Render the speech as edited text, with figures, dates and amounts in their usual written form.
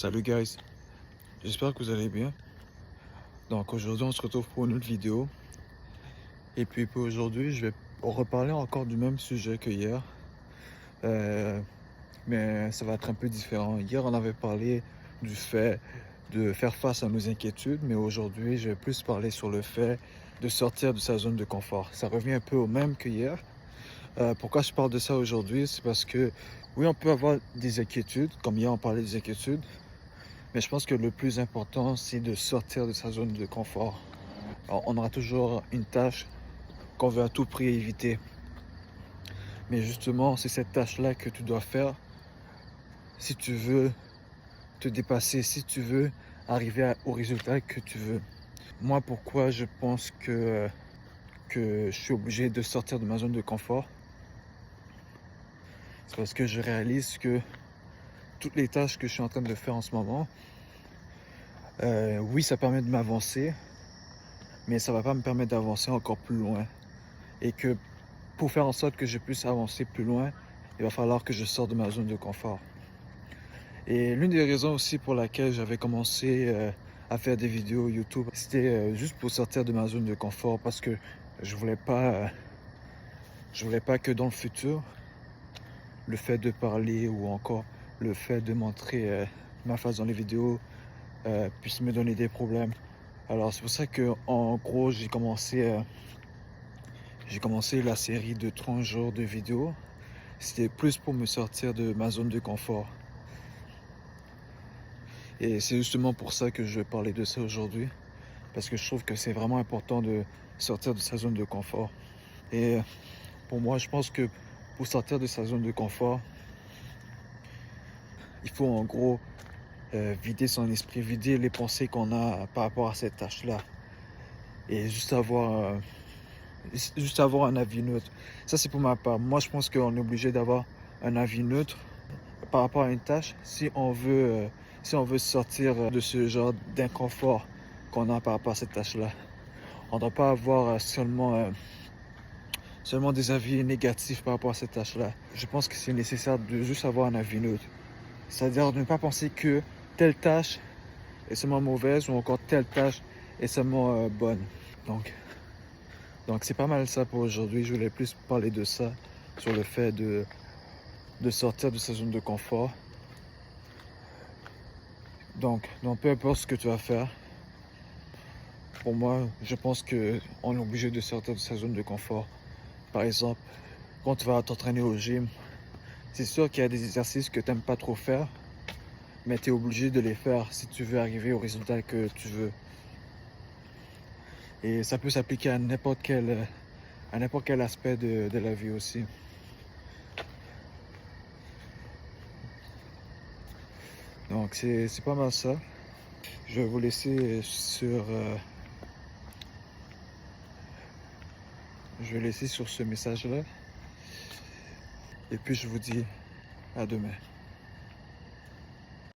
Salut guys, j'espère que vous allez bien. Donc aujourd'hui on se retrouve pour une autre vidéo. Et puis pour aujourd'hui je vais reparler encore du même sujet que hier. Euh, mais ça va être un peu différent. Hier on avait parlé du fait de faire face à nos inquiétudes. Mais aujourd'hui je vais plus parler sur le fait de sortir de sa zone de confort. Ça revient un peu au même que hier. Pourquoi je parle de ça aujourd'hui? C'est parce que oui on peut avoir des inquiétudes. Comme hier on parlait des inquiétudes. Mais je pense que le plus important, c'est de sortir de sa zone de confort. Alors, on aura toujours une tâche qu'on veut à tout prix éviter. Mais justement, c'est cette tâche-là que tu dois faire si tu veux te dépasser, si tu veux arriver au résultat que tu veux. Moi, pourquoi je pense que je suis obligé de sortir de ma zone de confort? C'est parce que je réalise que toutes les tâches que je suis en train de faire en ce moment, oui, ça permet de m'avancer, mais ça va pas me permettre d'avancer encore plus loin. Et que pour faire en sorte que je puisse avancer plus loin, il va falloir que je sorte de ma zone de confort. Et l'une des raisons aussi pour laquelle j'avais commencé à faire des vidéos YouTube, c'était juste pour sortir de ma zone de confort parce que je voulais pas, je voulais pas que dans le futur, le fait de parler ou encore le fait de montrer ma face dans les vidéos puisse me donner des problèmes. Alors c'est pour ça que en gros j'ai commencé la série de 30 jours de vidéos. C'était plus pour me sortir de ma zone de confort. Et c'est justement pour ça que je vais parler de ça aujourd'hui. Parce que je trouve que c'est vraiment important de sortir de sa zone de confort. Et pour moi, je pense que pour sortir de sa zone de confort, il faut en gros vider son esprit, vider les pensées qu'on a par rapport à cette tâche-là. Et juste avoir un avis neutre. Ça, c'est pour ma part. Moi, je pense qu'on est obligé d'avoir un avis neutre par rapport à une tâche si on veut sortir de ce genre d'inconfort qu'on a par rapport à cette tâche-là. On ne doit pas avoir seulement des avis négatifs par rapport à cette tâche-là. Je pense que c'est nécessaire de juste avoir un avis neutre. C'est-à-dire de ne pas penser que telle tâche est seulement mauvaise ou encore telle tâche est seulement bonne. Donc, donc c'est pas mal ça pour aujourd'hui. Je voulais plus parler de ça, sur le fait de sortir de sa zone de confort. Donc peu importe ce que tu vas faire, pour moi, je pense qu'on est obligé de sortir de sa zone de confort. Par exemple, quand tu vas t'entraîner au gym, c'est sûr qu'il y a des exercices que tu n'aimes pas trop faire, mais tu es obligé de les faire si tu veux arriver au résultat que tu veux. Et ça peut s'appliquer à n'importe quel aspect de la vie aussi. Donc c'est pas mal ça. Je vais vous laisser sur ce message-là. Et puis je vous dis à demain.